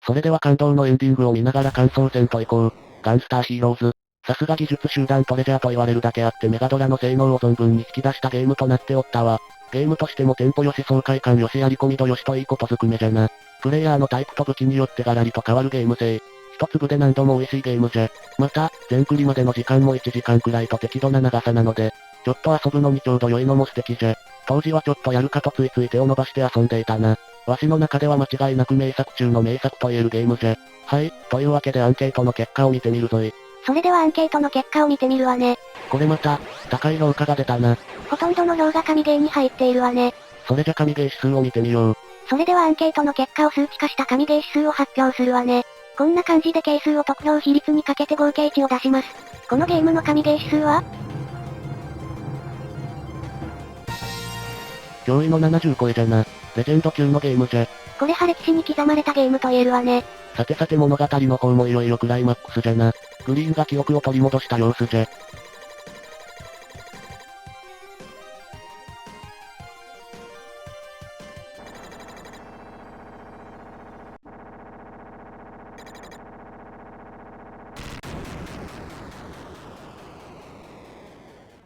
それでは感動のエンディングを見ながら感想戦といこう。ガンスターヒーローズ。さすが技術集団トレジャーと言われるだけあってメガドラの性能を存分に引き出したゲームとなっておったわ。ゲームとしてもテンポよし爽快感よしやり込み度よしといいことずくめじゃな。プレイヤーのタイプと武器によってガラリと変わるゲーム性。一粒で何度も美味しいゲームじゃ。また、全クリまでの時間も1時間くらいと適度な長さなので、ちょっと遊ぶのにちょうど良いのも素敵じゃ。当時はちょっとやるかとついつい手を伸ばして遊んでいたな。わしの中では間違いなく名作中の名作と言えるゲームじゃ。はい、というわけでアンケートの結果を見てみるぞい。それではアンケートの結果を見てみるわね。これまた、高い評価が出たな。ほとんどの票が神ゲーに入っているわね。それじゃ神ゲー指数を見てみよう。それではアンケートの結果を数値化した神ゲー指数を発表するわね。こんな感じで係数を得票比率にかけて合計値を出します。このゲームの神ゲー指数は驚異の70超えじゃな。レジェンド級のゲームじゃ。これは歴史に刻まれたゲームと言えるわね。さてさて物語の方もいよいよクライマックスじゃな。グリーンが記憶を取り戻した様子じゃ。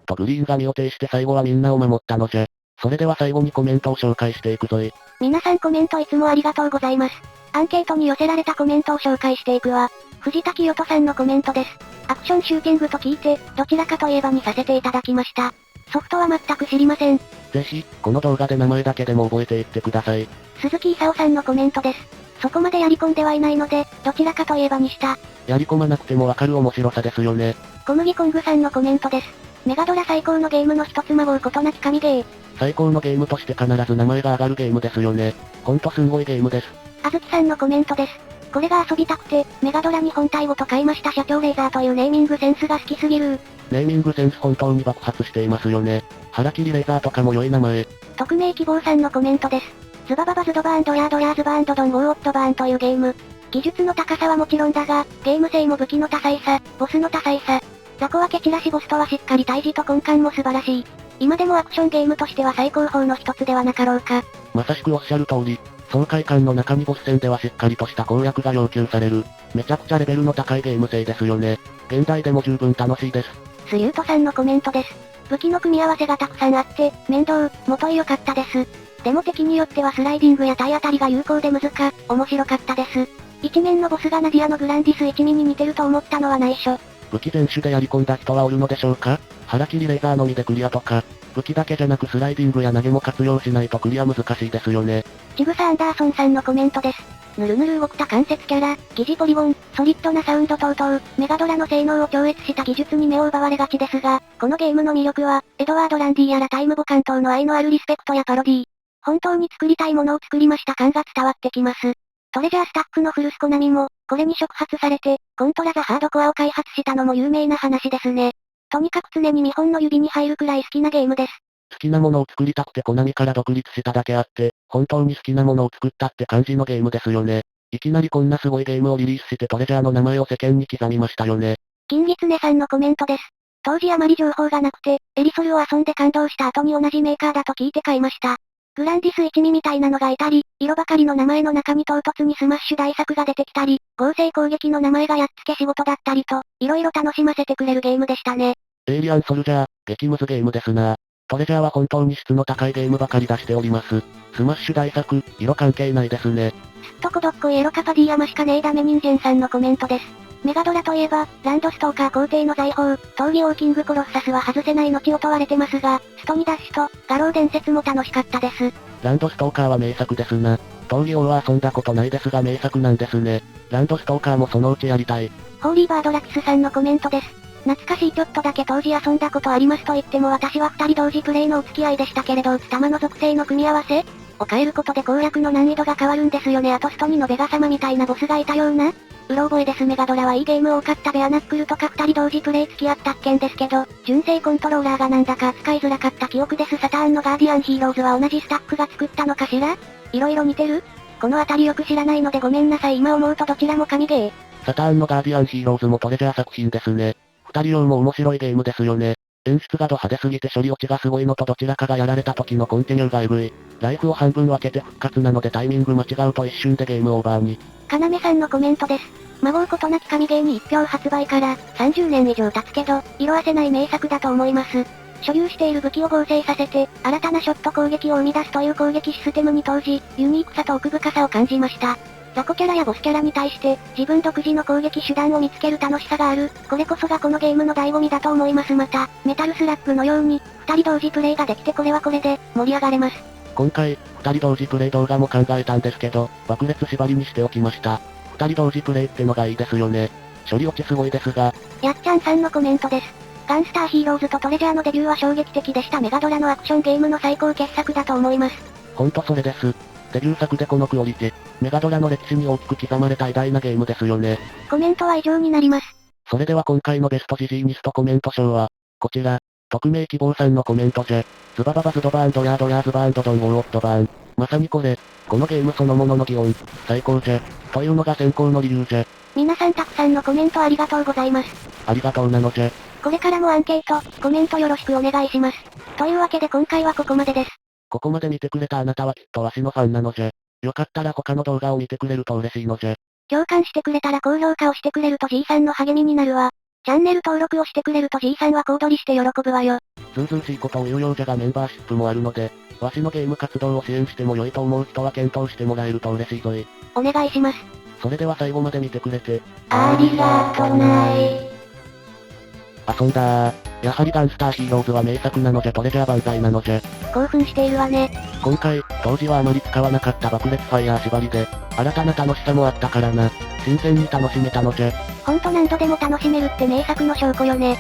とグリーンが身を挺して最後はみんなを守ったのじゃ。それでは最後にコメントを紹介していくぞい。皆さんコメントいつもありがとうございます。アンケートに寄せられたコメントを紹介していくわ。藤田清人さんのコメントです。アクションシューティングと聞いて、どちらかといえばにさせていただきました。ソフトは全く知りません。ぜひ、この動画で名前だけでも覚えていってください。鈴木勲さんのコメントです。そこまでやり込んではいないので、どちらかといえばにした。やり込まなくてもわかる面白さですよね。小麦コングさんのコメントです。メガドラ最高のゲームの一つまごうことなき神ゲー。最高のゲームとして必ず名前が上がるゲームですよね。ほんとすんごいゲームです。あずきさんのコメントです。これが遊びたくて、メガドラに本体ごと買いました社長レーザーというネーミングセンスが好きすぎる。ネーミングセンス本当に爆発していますよね。腹切りレーザーとかも良い名前。匿名希望さんのコメントです。ズバババズドバーンドヤードヤーズバーンドドンゴーオットバーンというゲーム。技術の高さはもちろんだが、ゲーム性も武器の多彩さ、ボスの多彩さ。雑魚分け散らしボスとはしっかり対峙と根幹も素晴らしい。今でもアクションゲームとしては最高峰の一つではなかろうか。まさしくおっしゃる通り、爽快感の中にボス戦ではしっかりとした攻略が要求される。めちゃくちゃレベルの高いゲーム性ですよね。現代でも十分楽しいです。スユートさんのコメントです。武器の組み合わせがたくさんあって、面倒、もとい良かったです。でも敵によってはスライディングや体当たりが有効で面白かったです。一面のボスがナディアのグランディス一味に似てると思ったのは内緒。武器全種でやり込んだ人はおるのでしょうか？腹切りレーザーのみでクリアとか、武器だけじゃなくスライディングや投げも活用しないとクリア難しいですよね。ちぐさアンダーソンさんのコメントです。ぬるぬる動く多関節キャラ、疑似ポリゴン、ソリッドなサウンド等々、メガドラの性能を超越した技術に目を奪われがちですが、このゲームの魅力は、エドワード・ランディやらタイムボカン等の愛のあるリスペクトやパロディ。本当に作りたいものを作りました感が伝わってきます。トレジャースタックのフルスコナミも、これに触発されて、コントラザハードコアを開発したのも有名な話ですね。とにかく常に見本の指に入るくらい好きなゲームです。好きなものを作りたくてコナミから独立しただけあって、本当に好きなものを作ったって感じのゲームですよね。いきなりこんなすごいゲームをリリースしてトレジャーの名前を世間に刻みましたよね。金ギツネさんのコメントです。当時あまり情報がなくて、エリソルを遊んで感動した後に同じメーカーだと聞いて買いました。グランディス一味みたいなのがいたり、色ばかりの名前の中に唐突にスマッシュ大作が出てきたり、合成攻撃の名前がやっつけ仕事だったりと、色々楽しませてくれるゲームでしたね。エイリアンソルジャー、激ムズゲームですな。トレジャーは本当に質の高いゲームばかり出しております。スマッシュ大作、色関係ないですね。すっとこどっこいエロカパディアマシカネイダメニンジェンさんのコメントです。メガドラといえば、ランドストーカー皇帝の財宝、闘技王キングコロッサスは外せない後を問われてますが、ストニダッシュと、画廊伝説も楽しかったです。ランドストーカーは名作ですな。闘技王は遊んだことないですが名作なんですね。ランドストーカーもそのうちやりたい。ホーリーバードラキスさんのコメントです。懐かしいちょっとだけ当時遊んだことありますと言っても私は二人同時プレイのお付き合いでしたけれど撃つ弾の属性の組み合わせを変えることで攻略の難易度が変わるんですよね。あとスト2のベガ様みたいなボスがいたような。うろ覚えです。メガドラはいいゲーム多かったベアナックルとか2人同時プレイ付き合ったっけんですけど、純正コントローラーがなんだか扱いづらかった記憶です。サターンのガーディアンヒーローズは同じスタッフが作ったのかしら？色々似てる？このあたりよく知らないのでごめんなさい。今思うとどちらも神ゲー。サターンのガーディアンヒーローズもトレジャー作品ですね。二人用も面白いゲームですよね。演出がド派手すぎて処理落ちがすごいのとどちらかがやられた時のコンティニューがエグい。ライフを半分分けて復活なのでタイミング間違うと一瞬でゲームオーバーに。かなめさんのコメントです。孫うことなき神ゲーに1票発売から30年以上経つけど、色褪せない名作だと思います。所有している武器を合成させて、新たなショット攻撃を生み出すという攻撃システムに当時、ユニークさと奥深さを感じました。雑魚キャラやボスキャラに対して、自分独自の攻撃手段を見つける楽しさがある。これこそがこのゲームの醍醐味だと思います。また、メタルスラッグのように、二人同時プレイができてこれはこれで、盛り上がれます。今回、二人同時プレイ動画も考えたんですけど、爆裂縛りにしておきました。二人同時プレイってのがいいですよね。処理落ちすごいですが。やっちゃんさんのコメントです。ガンスターヒーローズとトレジャーのデビューは衝撃的でした。メガドラのアクションゲームの最高傑作だと思います。ほんとそれです。デビュー作でこのクオリティ、メガドラの歴史に大きく刻まれた偉大なゲームですよね。コメントは以上になります。それでは今回のベストジジイニストコメント賞は、こちら、匿名希望さんのコメントじゃ、ズバババズドバーンドヤードヤーズバーンドドンオーオッドバーン。まさにこれ、このゲームそのものの擬音、最高じゃ、というのが選考の理由じゃ。皆さんたくさんのコメントありがとうございます。ありがとうなのじゃ。これからもアンケート、コメントよろしくお願いします。というわけで今回はここまでです。ここまで見てくれたあなたはきっとわしのファンなのじゃ。よかったら他の動画を見てくれると嬉しいのじゃ。共感してくれたら高評価をしてくれると G さんの励みになるわ。チャンネル登録をしてくれると G さんは小躍りして喜ぶわよ。ずうずうしいことを言うようじゃがメンバーシップもあるので、わしのゲーム活動を支援しても良いと思う人は検討してもらえると嬉しいぞい。お願いします。それでは最後まで見てくれて、ありがとない。遊んだー。やはりガンスターヒーローズは名作なのじゃトレジャー万歳なのじゃ。興奮しているわね。今回、当時はあまり使わなかった爆裂ファイヤー縛りで、新たな楽しさもあったからな。新鮮に楽しめたのじゃ。ほんと何度でも楽しめるって名作の証拠よね。